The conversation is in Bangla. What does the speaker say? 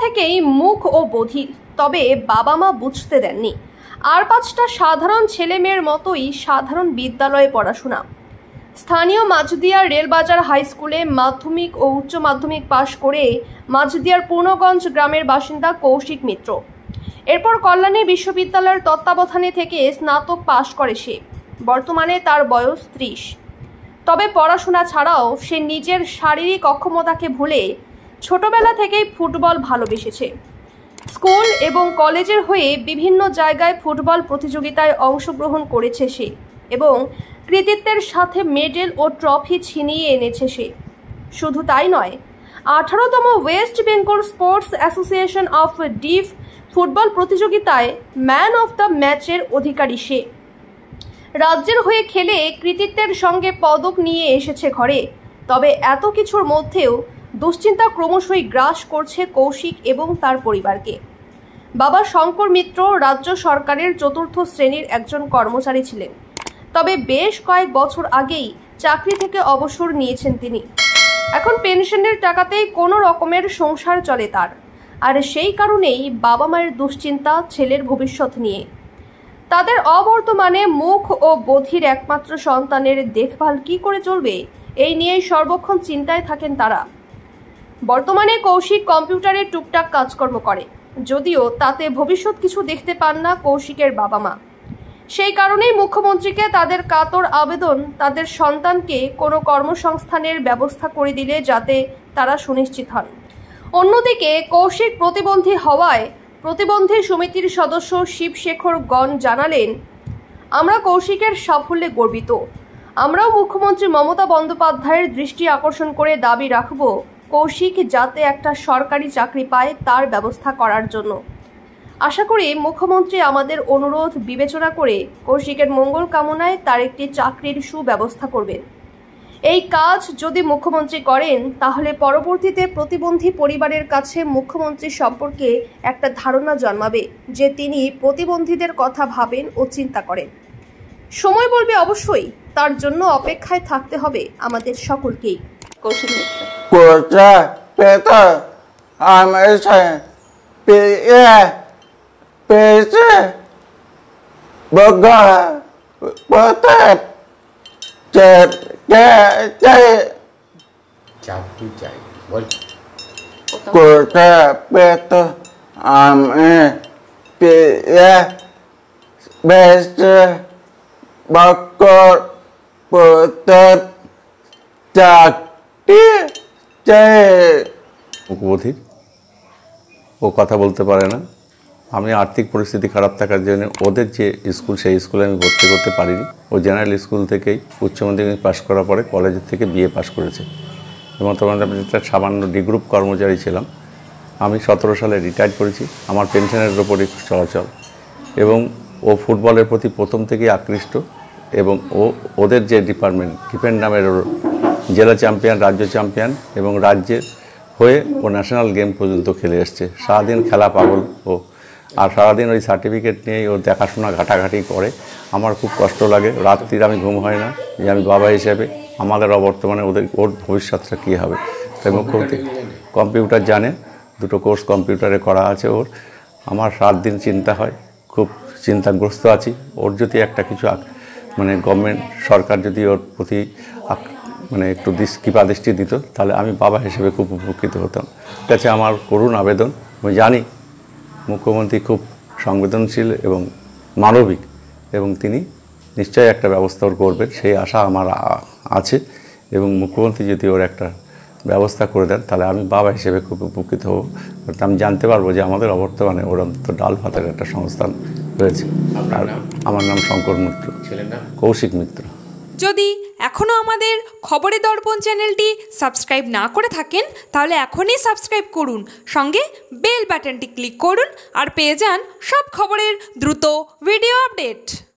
থেকেই মুখ ও বধির, তবে বাবা মা বুঝতে দেননি। আর 5টা সাধারণ ছেলে মেয়ের মতোই সাধারণ বিদ্যালয়ে পড়াশোনা। স্থানীয় মাঝদিয়া রেলবাজার হাই স্কুলে মাধ্যমিক ও উচ্চ মাধ্যমিক পাশ করে মাঝদিয়ার পূর্ণগঞ্জ গ্রামের বাসিন্দা কৌশিক মিত্র। এরপর কল্যাণী বিশ্ববিদ্যালয়ের তত্ত্বাবধানে থেকে স্নাতক পাশ করে সে। বর্তমানে তার বয়স 30। তবে পড়াশোনা ছাড়াও সে নিজের শারীরিক অক্ষমতাকে ভুলে ছোটবেলা থেকেই ফুটবল ভালোবেসেছে। স্কুল এবং কলেজের হয়ে বিভিন্ন জায়গায় ফুটবল প্রতিযোগিতায় অংশগ্রহণ করেছে সে এবং কৃতিত্বের সাথে মেডেল ও ট্রফি ছিনিয়ে এনেছে সে। শুধু তাই নয়, 18তম west Bengal sports association of deaf football প্রতিযোগিতায় ম্যান অফ দ্য ম্যাচের অধিকারী সে। রাজ্যের হয়ে খেলে কৃতিত্বের সঙ্গে পদক নিয়ে এসেছে ঘরে। তবে এত কিছুর মধ্যেও দুশ্চিন্তা ক্রমশই গ্রাস করছে কৌশিক এবং তার পরিবারকে। বাবা শঙ্কর মিত্র রাজ্য সরকারের 4র্থ শ্রেণীর একজন কর্মচারী ছিলেন। তবে বেশ কয়েক বছর আগেই চাকরি থেকে অবসর নিয়েছেন তিনি। এখন পেনশনের টাকাতেই কোনো রকমের সংসার চলে তার। আর সেই কারণেই বাবা মায়ের দুশ্চিন্তা ছেলের ভবিষ্যৎ নিয়ে। তাদের অবর্তমানে মুখ ও বধির একমাত্র সন্তানের দেখভাল কি করে চলবে, এই নিয়েই সর্বক্ষণ চিন্তায় থাকেন তারা। বর্তমানে কৌশিক কম্পিউটারে টুকটাক কাজকর্ম করে, যদিও তাতে ভবিষ্যৎ কিছু দেখতে পান না কৌশিকের বাবা মা। সেই কারণেই মুখ্যমন্ত্রীকে তাদের কাতর আবেদন, তাদের সন্তানকে কোনো কর্মসংস্থানের ব্যবস্থা করে দিলে যাতে তারা সুনিশ্চিত হন। অন্যদিকে কৌশিক প্রতিবন্ধী হওয়ায় প্রতিবন্ধী সমিতির সদস্য শিবশেখর গণ জানালেন, আমরা কৌশিকের সাফল্যে গর্বিত। আমরাও মুখ্যমন্ত্রী মমতা বন্দ্যোপাধ্যায়ের দৃষ্টি আকর্ষণ করে দাবি রাখব কৌশিক যাতে একটা সরকারি চাকরি পায় তার ব্যবস্থা করার জন্য। আশা করি মুখ্যমন্ত্রী আমাদের অনুরোধ বিবেচনা করে কৌশিকের মঙ্গল কামনায় তার একটি চাকরির সুব্যবস্থা করবেন। এই কাজ যদি মুখ্যমন্ত্রী করেন তাহলে পরবর্তীতে প্রতিবন্ধী পরিবারের কাছে মুখ্যমন্ত্রী সম্পর্কে একটা ধারণা জন্মাবে যে তিনি প্রতিবন্ধীদের কথা ভাবেন ও চিন্তা করেন। সময় বলবে অবশ্যই, তার জন্য অপেক্ষায় থাকতে হবে আমাদের সকলকেই। কৌশিক মিত্র। মুখবধির, ও কথা বলতে পারে না। আমি আর্থিক পরিস্থিতি খারাপ থাকার জন্য ওদের যে স্কুল, সেই স্কুলে আমি ভর্তি করতে পারিনি। ও জেনারেল স্কুল থেকেই উচ্চ মাধ্যমিক পাশ করার পরে কলেজের থেকে বিএ পাশ করেছে এবং তখন আমি একটা সামান্য ডি গ্রুপ কর্মচারী ছিলাম। আমি 17 সালে রিটায়ার করেছি। আমার পেনশনের ওপরই চলাচল এবং ও ফুটবলের প্রতি প্রথম থেকেই আকৃষ্ট এবং ওদের যে ডিপার্টমেন্ট ডিফেন্ড নামের জেলা চ্যাম্পিয়ন, রাজ্য চ্যাম্পিয়ন এবং রাজ্যের হয়ে ও ন্যাশনাল গেম পর্যন্ত খেলে এসছে। সারাদিন খেলা পাগল ও, আর সারাদিন ওই সার্টিফিকেট নিয়েই ও দেখাশোনা ঘাটাঘাটি করে। আমার খুব কষ্ট লাগে, রাত্রির আমি ঘুম হয় না যে আমি বাবা হিসেবে আমাদের অবর্তমানে ওর ভবিষ্যৎটা কী হবে। তাই মুখ্যমন্ত্রী কম্পিউটার জানে, 2টো কোর্স কম্পিউটারে করা আছে ওর। আমার রাত দিন চিন্তা হয়, খুব চিন্তাগ্রস্ত আছি। ওর যদি একটা কিছু মানে গভর্নমেন্ট সরকার যদি ওর প্রতি মানে একটু কৃপা দৃষ্টি দিত তাহলে আমি বাবা হিসেবে খুব উপকৃত হতাম। কাছে আমার করুণ আবেদন। আমি জানি মুখ্যমন্ত্রী খুব সংবেদনশীল এবং মানবিক এবং তিনি নিশ্চয়ই একটা ব্যবস্থা ওর করবেন, সেই আশা আমার আছে। এবং মুখ্যমন্ত্রী যদি ওর একটা ব্যবস্থা করে দেন তাহলে আমি বাবা হিসেবে খুব উপকৃত হব। আমি জানতে পারবো যে আমাদের অবর্তমানে ওর অন্তত ডাল ভাতের একটা সংস্থান রয়েছে। আর আমার নাম শঙ্কর মিত্র, কৌশিক মিত্র। যদি এখনও আমাদের খবরের দর্পণ চ্যানেলটি সাবস্ক্রাইব না করে থাকেন তাহলে এখনই সাবস্ক্রাইব করুন, সঙ্গে বেল বাটনটি ক্লিক করুন আর পেয়ে যান সব খবরের দ্রুত ভিডিও আপডেট।